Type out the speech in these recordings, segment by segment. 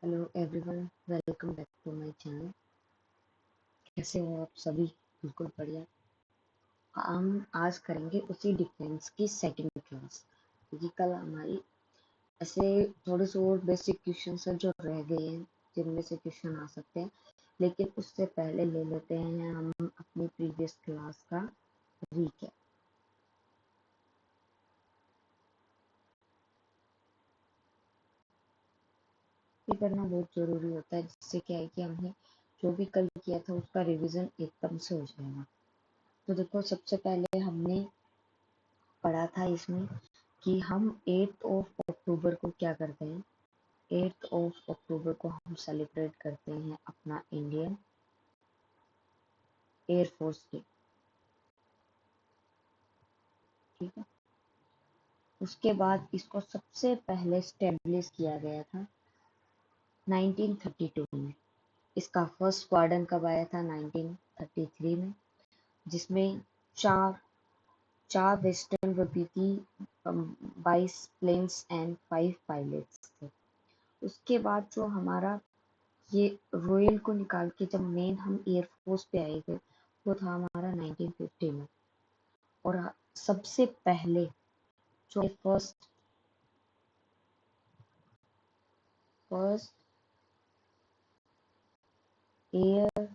Hello everyone, welcome back to my channel. कैसे हो आप सभी? बिल्कुल बढ़िया। हम आज करेंगे उसी डिफेंस की सेकंड क्लास, क्योंकि कल हमारी ऐसे थोड़े से और बेसिक क्वेश्चन हैं जो रह गए हैं, जिनमें से क्वेश्चन आ सकते हैं। लेकिन उससे पहले ले लेते हैं हम अपनी प्रीवियस क्लास का रीकैप। ये करना बहुत ज़रूरी होता है, जिससे क्या है कि हमने जो भी कल किया था उसका रिवीजन एकदम से हो जाएगा। तो देखो, सबसे पहले हमने पढ़ा था इसमें कि हम 8 ऑफ अक्टूबर को क्या करते हैं। 8 ऑफ अक्टूबर को हम सेलिब्रेट करते हैं अपना इंडियन एयरफोर्स डे। ठीक है। उसके बाद इसको सबसे पहले स्टेब्लिश किया गया था 1932 में। इसका फर्स्ट स्क्वाड्रन कब आया था? 1933 में, जिसमें चार चार वेस्टर्न भी थी, 22 प्लेन्स एंड 5 पायलट्स थे। उसके बाद जो हमारा ये रॉयल को निकाल के जब मेन हम एयरफोर्स पे आए थे, वो था हमारा 1950 में। और सबसे पहले जो फर्स्ट एयर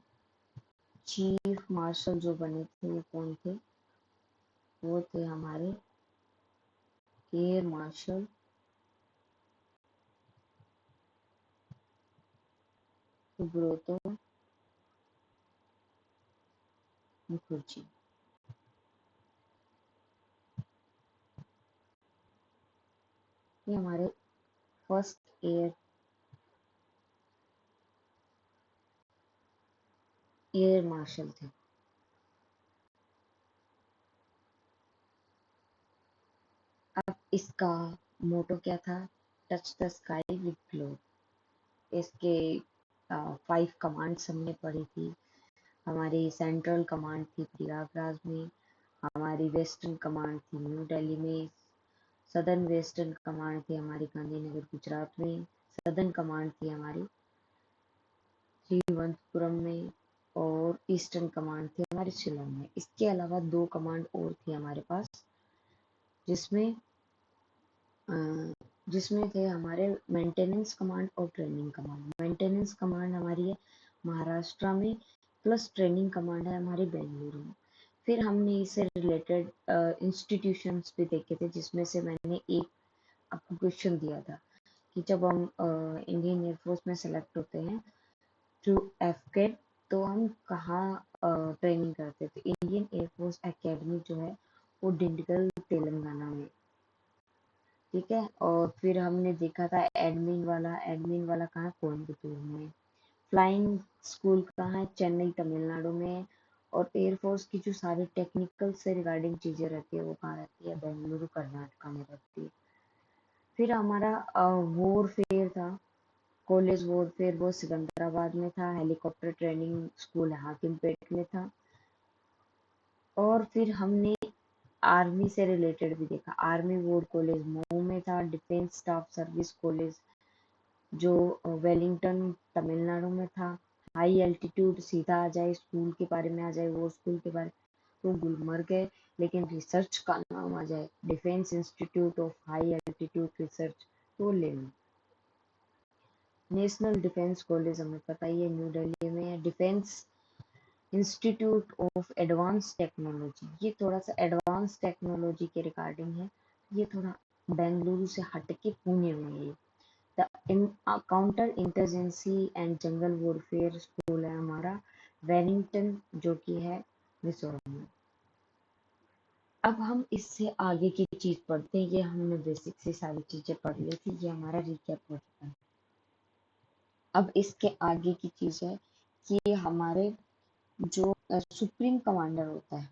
चीफ मार्शल जो बने थे वो कौन थे? वो थे हमारे एयर मार्शल सुब्रतो मुखर्जी। ये हमारे फर्स्ट एयर मार्शल थे। अब इसका मोटो क्या था? Touch the sky with glory. इसके 5 कमांड्स हमने पढ़ी थी। हमारी सेंट्रल कमांड थी प्रयागराज में, हमारी वेस्टर्न कमांड थी न्यू दिल्ली में, सदर्न वेस्टर्न कमांड थी हमारी गांधीनगर गुजरात में, सदर्न कमांड थी हमारी तिरुवनंतपुरम में, और ईस्टर्न कमांड थी हमारी शिलोंग में। इसके अलावा 2 कमांड और थी हमारे पास, जिसमें जिसमें थे हमारे मेंटेनेंस कमांड और ट्रेनिंग कमांड। मेंटेनेंस कमांड हमारी है महाराष्ट्र में, प्लस ट्रेनिंग कमांड है हमारी बेंगलुरु में। फिर हमने इससे रिलेटेड इंस्टीट्यूशंस भी देखे थे, जिसमें से मैंने एक आपको क्वेश्चन दिया था कि जब हम इंडियन एयरफोर्स में सेलेक्ट होते हैं टू एफकेट, तो हम कहाँ ट्रेनिंग करते थे। इंडियन एयरफोर्स एकेडमी जो है वो डिंडिगल तेलंगाना में। ठीक है। और फिर हमने देखा था एडमिन वाला कहाँ? कोयम्बतूर में। फ्लाइंग स्कूल कहाँ है? चेन्नई तमिलनाडु में। और एयरफोर्स की जो सारी टेक्निकल से रिगार्डिंग चीजें रहती है वो कहाँ रहती है? बेंगलुरु कर्नाटका में रहती है। फिर हमारा वॉरफेयर था, कॉलेज वॉरफेयर, वो सिकंदराबाद में था। हेलीकॉप्टर ट्रेनिंग स्कूल हाकिमपेट में था। और फिर हमने आर्मी से रिलेटेड भी देखा। आर्मी वॉर कॉलेज मऊ में था। डिफेंस स्टाफ सर्विस कॉलेज जो वेलिंगटन तमिलनाडु में था। हाई एल्टीट्यूड सीधा आ जाए स्कूल के बारे में, आ जाए वो स्कूल के बारे तो गुलमर्ग है। लेकिन रिसर्च का नाम आ जाए defence institute of high altitude research, तो ले लो। नेशनल डिफेंस कॉलेज हमें पता ही है न्यू दिल्ली में है। Defence institute of advance technology, ये थोड़ा सा एडवांस टेक्नोलॉजी के रिगार्डिंग है। ये थोड़ा बेंगलुरु से हटके पुणे में है। The counter insurgency and jungle warfare school है हमारा वेलिंगटन, जो कि है मिजोरम में। अब हम इससे आगे की चीज पढ़ते हैं। ये हमने बेसिक से सारी चीजें पढ़ ली थी, ये हमारा रिकैप हो चुका है। अब इसके आगे की चीज है कि हमारे जो सुप्रीम कमांडर होता है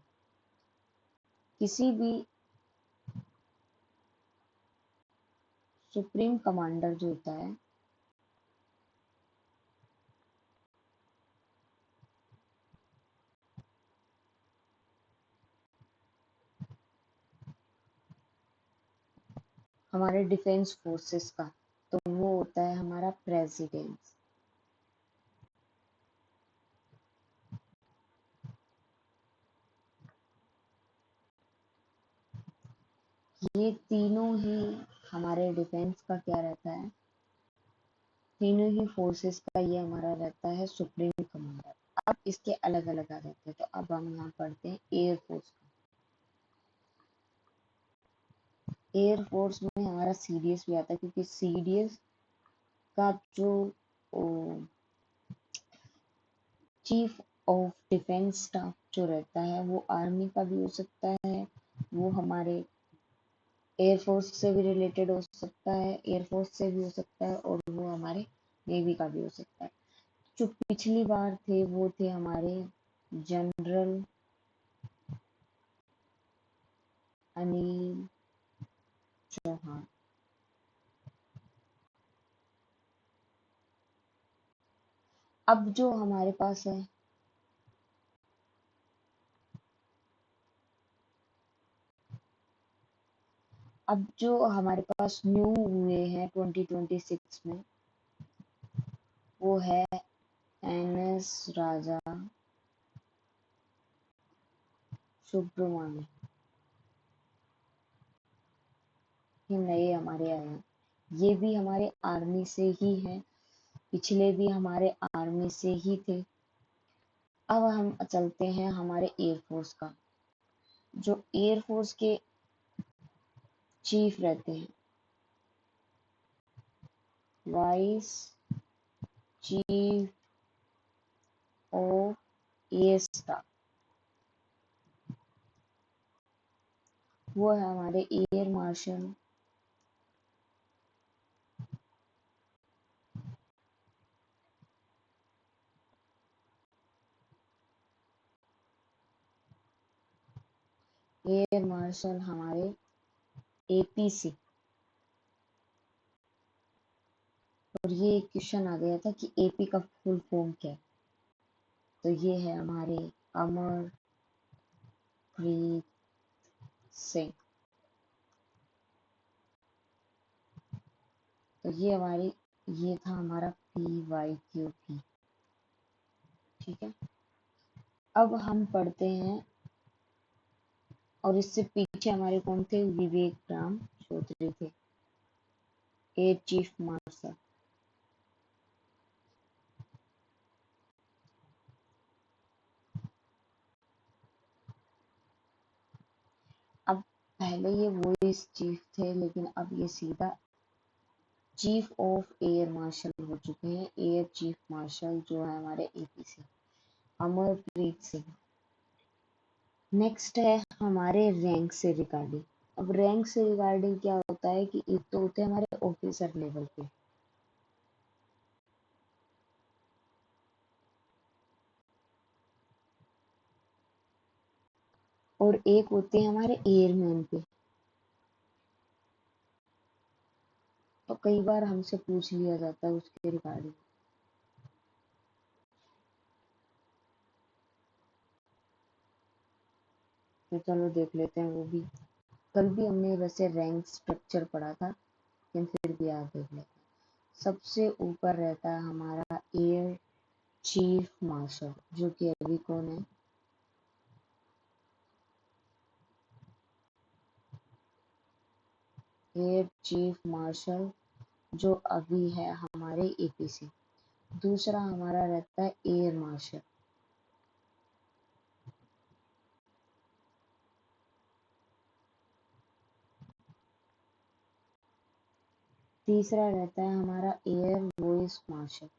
किसी भी, सुप्रीम कमांडर जो होता है हमारे डिफेंस फोर्सेस का, तो वो होता है हमारा प्रेसिडेंस। ये तीनों ही हमारे डिफेंस का क्या रहता है, तीनों ही फोर्सेस का ये हमारा रहता है सुप्रीम कमांडर। अब इसके अलग अलग आ जाते हैं, तो अब हम यहाँ पढ़ते हैं एयरफोर्स का। एयरफोर्स में हमारा सीडीएस भी आता है, क्योंकि सीडीएस का जो चीफ ऑफ डिफेंस स्टाफ जो रहता है वो आर्मी का भी हो सकता है, वो हमारे एयरफोर्स से भी रिलेटेड हो सकता है, एयरफोर्स से भी हो सकता है, और वो हमारे नेवी का भी हो सकता है। जो पिछली बार थे वो थे हमारे जनरल अनिल चौहान। अब जो हमारे पास है, अब जो हमारे पास न्यू हुए हैं 2026 में, वो है एनएस राजा सुब्रमण्य। ये नए हमारे आए हैं, ये भी हमारे आर्मी से ही हैं, पिछले भी हमारे आर्मी से ही थे। अब हम चलते हैं हमारे एयरफोर्स का। जो एयरफोर्स के चीफ रहते हैं, vice chief of air staff, वो है हमारे एयर मार्शल हमारे एपीसी। और ये क्वेश्चन आ गया था कि एपी का फुल फॉर्म क्या है, तो ये है हमारे अमरप्रीत सिंह। तो ये था हमारा PYQP। ठीक है, अब हम पढ़ते हैं, और इससे पीछे हमारे कौन थे, विवेक राम चौधरी थे, एयर चीफ मार्शल। अब पहले ये वॉइस चीफ थे, लेकिन अब ये सीधा चीफ ऑफ एयर मार्शल हो चुके हैं। एयर चीफ मार्शल जो है हमारे एपीसी अमरप्रीत सिंह। नेक्स्ट है हमारे रैंक से रिगार्डिंग। अब रैंक से रिगार्डिंग क्या होता है कि एक तो होते हैं हमारे ऑफिसर लेवल पे, और एक होते हैं हमारे एयरमैन पे। तो कई बार हमसे पूछ लिया जाता है उसके रिगार्डिंग, तो चलो देख लेते हैं वो भी। कल भी हमने वैसे रैंक स्ट्रक्चर पढ़ा था, लेकिन फिर भी आज देख लेते हैं। सबसे ऊपर रहता है हमारा एयर चीफ मार्शल, जो कि अभी कौन है, एयर चीफ मार्शल जो अभी है हमारे एपीसी। दूसरा हमारा रहता है एयर मार्शल। तीसरा रहता है हमारा एयर वॉइस मार्शल।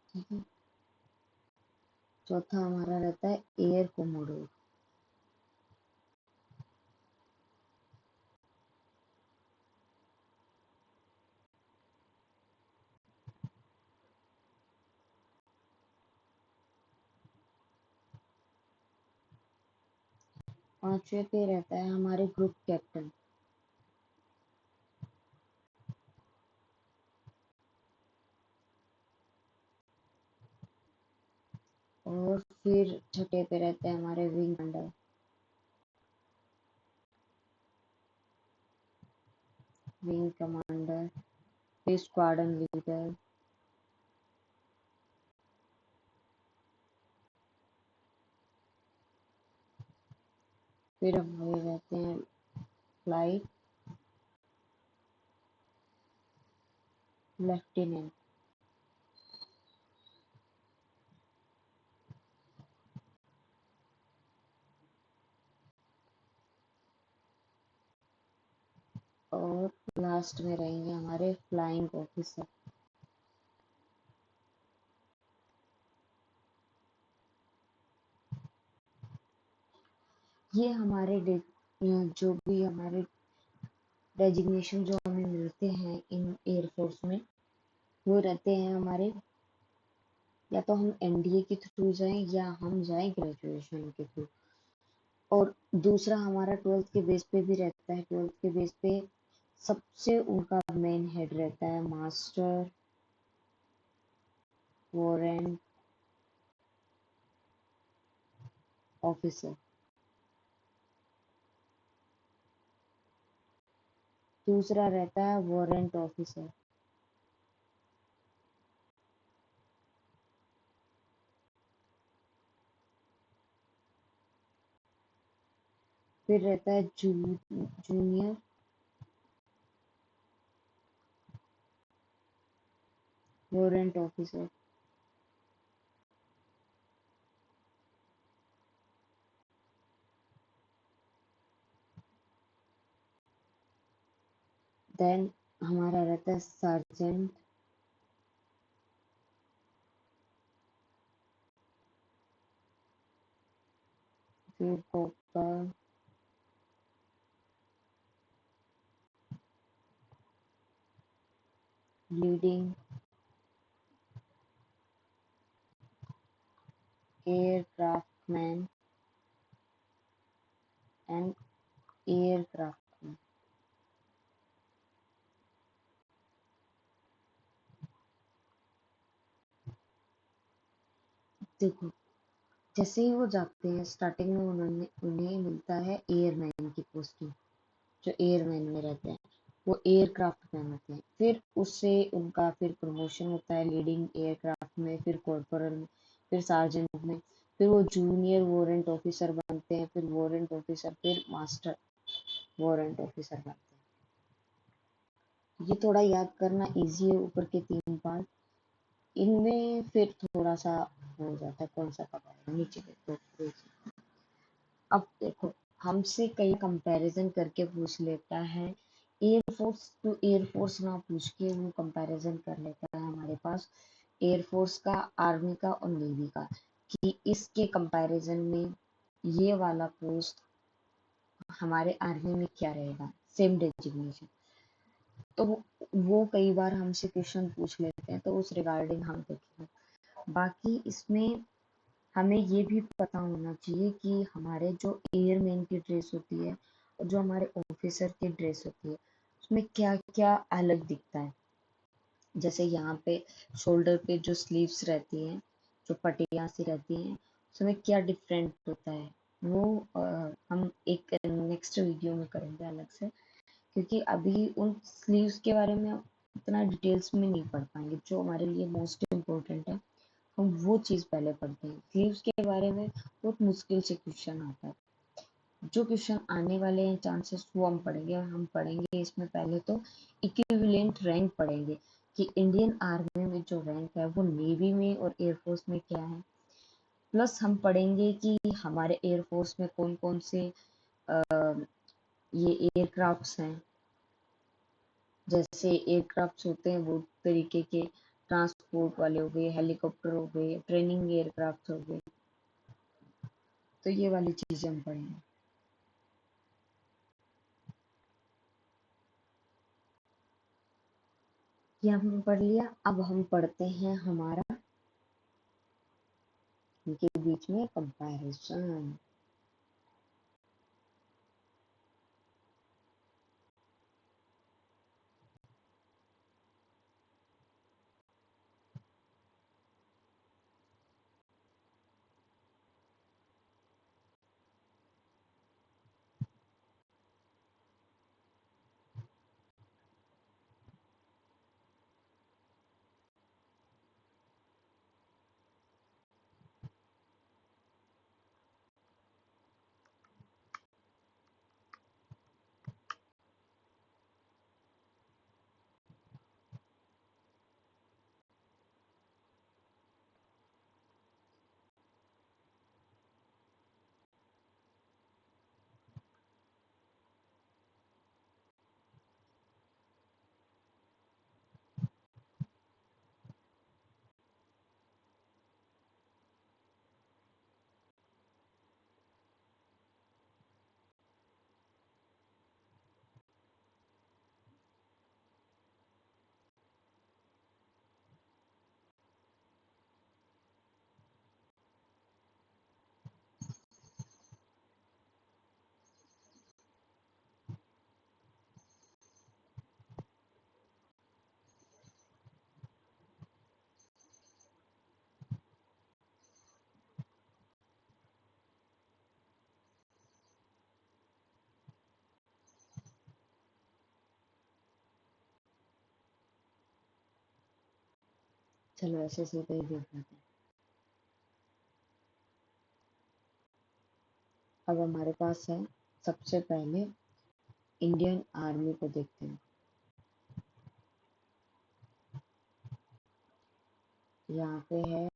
ठीक है, चौथा हमारा रहता है एयर कोमोडोर। पांचवे पे रहता है हमारे ग्रुप कैप्टन। और फिर छठे पे रहते हैं हमारे विंग कमांडर। विंग कमांडर, फिर स्क्वाड्रन लीडर, फिर हमारे रहते हैं फ्लाइट लेफ्टिनेंट। और लास्ट में रहेंगे हमारे फ्लाइंग ऑफिसर। ये हमारे जो भी हमारे डेजिग्नेशन जो हमें मिलते हैं इन एयरफोर्स में, वो रहते हैं हमारे, या तो हम एनडीए के थ्रू जाएं या हम जाएं ग्रेजुएशन के थ्रू। और दूसरा हमारा 12th के बेस पे भी रहता है। 12th के बेस पे सबसे उनका मेन हेड रहता है मास्टर वारंट ऑफिसर। दूसरा रहता है वारंट ऑफिसर। फिर रहता है जूनियर वारंट ऑफिसर। देन हमारा रहता है सार्जेंट। फिर कॉपर, लीडिंग एयरक्राफ्टमैन एंड एयरक्राफ्ट। देखो, जैसे ही वो जाते हैं स्टार्टिंग में उन्हें मिलता है एयरमैन की पोस्टिंग। जो एयरमैन में रहते हैं वो एयरक्राफ्ट मैन होते हैं। फिर उससे उनका फिर प्रमोशन होता है लीडिंग एयरक्राफ्ट में, फिर कॉर्पोरल में, फिर सार्जेंट में, फिर वो जूनियर वारंट ऑफिसर बनते हैं, फिर वारंट ऑफिसर, फिर मास्टर वारंट ऑफिसर बनते हैं। ये थोड़ा याद करना इजी है, ऊपर के 3 पार्ट। इनमें फिर थोड़ा सा हो जाता है कौन सा कब आएगा, नीचे देखो। अब देखो, हमसे कई कंपैरिजन करके पूछ लेता है। एयरफोर्स टू एयरफोर्स ना पूछ के वो कंपैरिजन कर लेता है हमारे पास एयरफोर्स का, आर्मी का और नेवी का, कि इसके कंपैरिजन में ये वाला पोस्ट हमारे आर्मी में क्या रहेगा, सेम डेजिग्नेशन। तो वो कई बार हमसे क्वेश्चन पूछ लेते हैं, तो उस रिगार्डिंग हम देखेंगे। बाकी इसमें हमें ये भी पता होना चाहिए कि हमारे जो एयरमैन की ड्रेस होती है और जो हमारे ऑफिसर की ड्रेस होती है, उसमें क्या क्या अलग दिखता है। जैसे यहाँ पे शोल्डर पे जो स्लीव्स रहती हैं, जो पट्टियाँ सी रहती हैं, उसमें क्या डिफरेंट होता है, वो हम एक नेक्स्ट वीडियो में करेंगे अलग से। क्योंकि अभी उन स्लीव्स के बारे में इतना डिटेल्स में नहीं पढ़ पाएंगे। जो हमारे लिए मोस्ट इम्पोर्टेंट है, हम वो चीज़ पहले पढ़ते हैं। स्लीव्स के बारे में बहुत मुश्किल से क्वेश्चन आता है। जो क्वेश्चन आने वाले हैं चांसेस वो हम पढ़ेंगे, और हम पढ़ेंगे इसमें पहले तो इक्विवेलेंट रैंक पढ़ेंगे कि इंडियन आर्मी में जो रैंक है वो नेवी में और एयरफोर्स में क्या है। प्लस हम पढ़ेंगे कि हमारे एयरफोर्स में कौन कौन से ये एयरक्राफ्ट्स हैं। जैसे एयरक्राफ्ट्स होते हैं वो तरीके के, ट्रांसपोर्ट वाले हो गए, हेलीकॉप्टर हो गए, ट्रेनिंग एयरक्राफ्ट हो गए। तो ये वाली चीजें हम पढ़ेंगे। ये हमने पढ़ लिया। अब हम पढ़ते हैं हमारा इनके बीच में कंपैरिजन। चलो ऐसे सीधे ही देख लेते हैं। अब हमारे पास है, सबसे पहले इंडियन आर्मी को देखते हैं। यहाँ पे है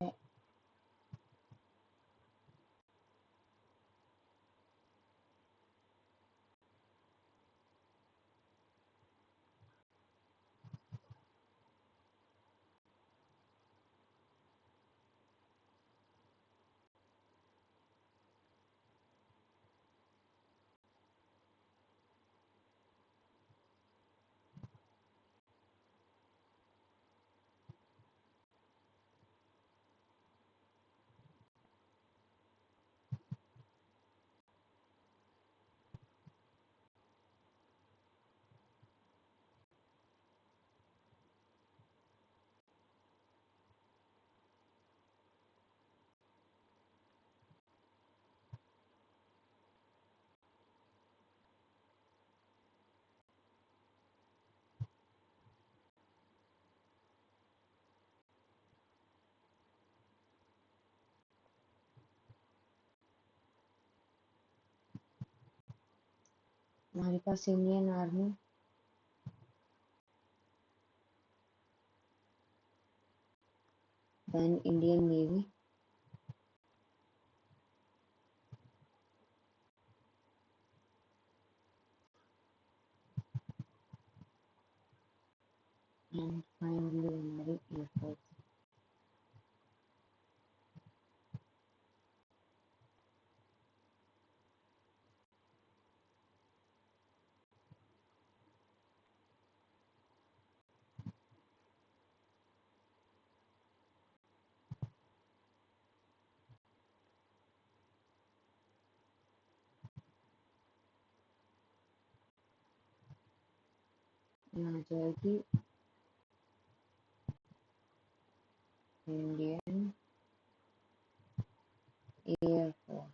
हमारे पास Indian Army, then Indian Navy, and finally हमारी एयरफोर्स। यहाँ जाएगी इंडियन एयरफोर्स।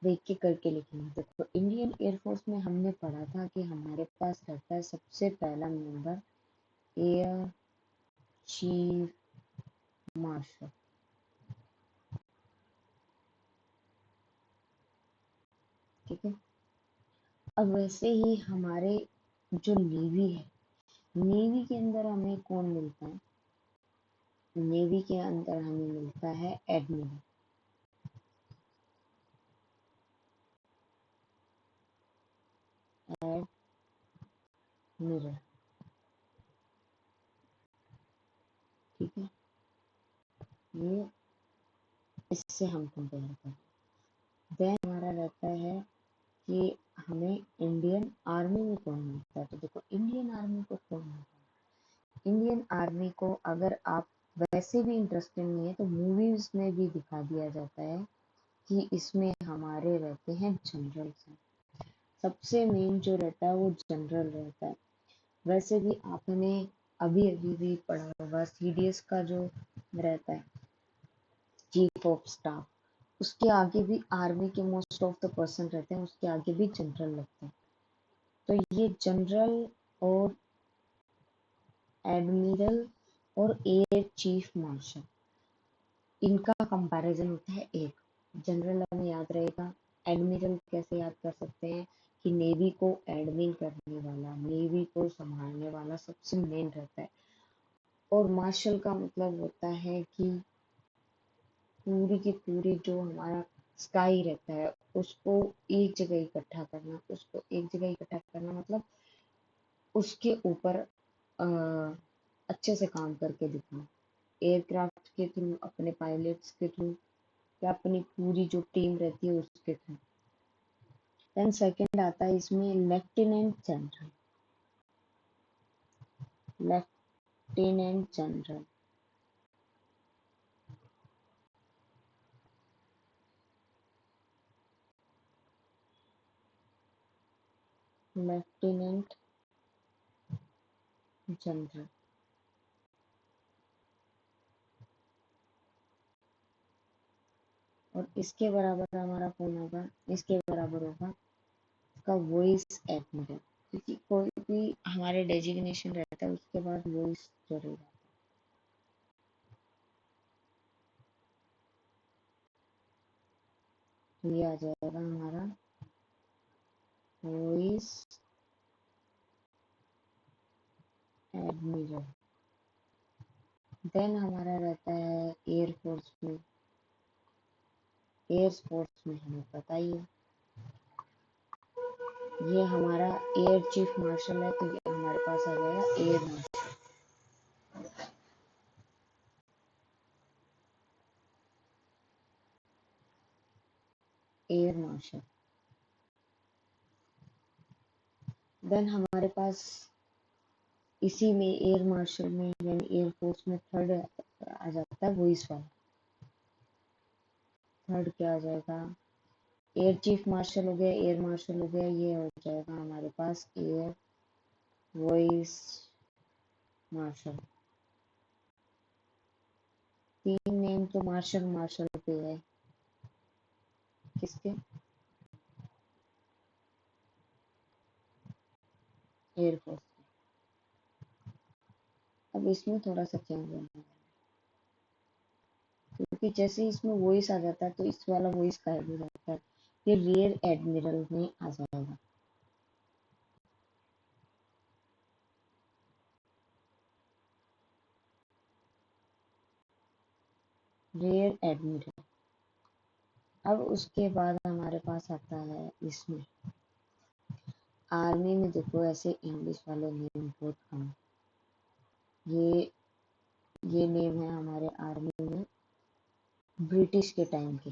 देख के करके लिखेंगे। देखो इंडियन एयरफोर्स में हमने पढ़ा था कि हमारे पास रहता है सबसे पहला मेंबर एयर चीफ मार्शल। ठीक है। अब वैसे ही हमारे जो नेवी है, नेवी के अंदर हमें कौन मिलता है? नेवी के अंदर हमें मिलता है एडमिरल। एडमिरल। ठीक है। ये इससे हम कंपेयर करें। देन हमारा रहता है कि हमें इंडियन आर्मी में कौन मिलता है। तो देखो इंडियन आर्मी को कौन मिलता है? इंडियन आर्मी को अगर आप वैसे भी इंटरेस्टेड नहीं है तो मूवीज में भी दिखा दिया जाता है कि इसमें हमारे रहते हैं जनरल। सबसे मेन जो रहता है वो जनरल रहता है। वैसे भी आपने अभी अभी भी पढ़ा होगा सीडीएस का जो रहता है चीफ ऑफ स्टाफ, उसके आगे भी आर्मी के मोस्ट ऑफ द पर्सन रहते हैं, उसके आगे भी जनरल लगते हैं। तो ये जनरल और एडमिरल और एयर चीफ मार्शल, इनका कंपैरिजन होता है एक। जनरल हमें याद रहेगा। एडमिरल कैसे याद कर सकते हैं कि नेवी को एडमिन करने वाला, नेवी को संभालने वाला सबसे मेन रहता है। और मार्शल का मतलब होता है कि पूरी की पूरी जो हमारा स्काई रहता है उसको एक जगह इकट्ठा करना, उसको एक जगह इकट्ठा करना मतलब उसके ऊपर अच्छे से काम करके दिखाना, एयरक्राफ्ट के थ्रू, अपने पायलट्स के थ्रू, या अपनी पूरी जो टीम रहती है उसके थ्रू। देन सेकंड आता है इसमें lieutenant general. Lieutenant general, lieutenant general. और इसके बराबर हमारा कौन होगा? इसके बराबर होगा इसका वॉइस एडमिरल। क्योंकि कोई भी हमारे डेजिग्नेशन रहता है उसके बाद वॉइस जरूर आता है। ये आ जाएगा हमारा वॉइस एडमिरल। देन हमारा रहता है एयरफोर्स में। एयरफोर्स में हमें पता ही है, ये हमारा एयर चीफ मार्शल है, तो ये हमारे पास आ जाएगा air marshal. Air marshal. Then हमारे पास इसी में एयर मार्शल में यानी एयरफोर्स में थर्ड आ जाता है वॉइस वाला। थर्ड क्या आ जाएगा? एयर चीफ मार्शल हो गया, एयर मार्शल हो गया, ये हो जाएगा हमारे पास एयर वॉइस मार्शल। तीन नेम तो मार्शल मार्शल पे है। किसके? एयरफोर्स। अब इसमें थोड़ा सा चेंज होना है, क्योंकि जैसे ही इसमें वॉइस आ जाता है तो इस वाला वॉइस गायब हो जाता है। ये रियर एडमिरल में आ जाएगा। Rear admiral. अब उसके बाद हमारे पास आता है इसमें आर्मी में। देखो ऐसे इंग्लिश वाले नेम बहुत कम। ये ये नेम है हमारे आर्मी में ब्रिटिश के टाइम के।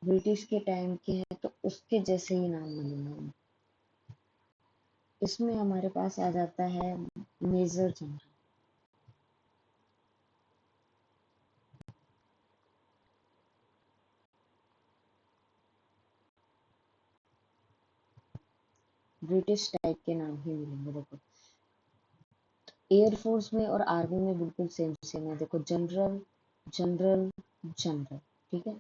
ब्रिटिश के टाइम के हैं तो उसके जैसे ही नाम मिलेंगे। इसमें हमारे पास आ जाता है मेजर जनरल। ब्रिटिश टाइप के नाम ही मिलेंगे। देखो एयरफोर्स में और आर्मी में बिल्कुल सेम सेम है। देखो जनरल, जनरल, जनरल। ठीक है।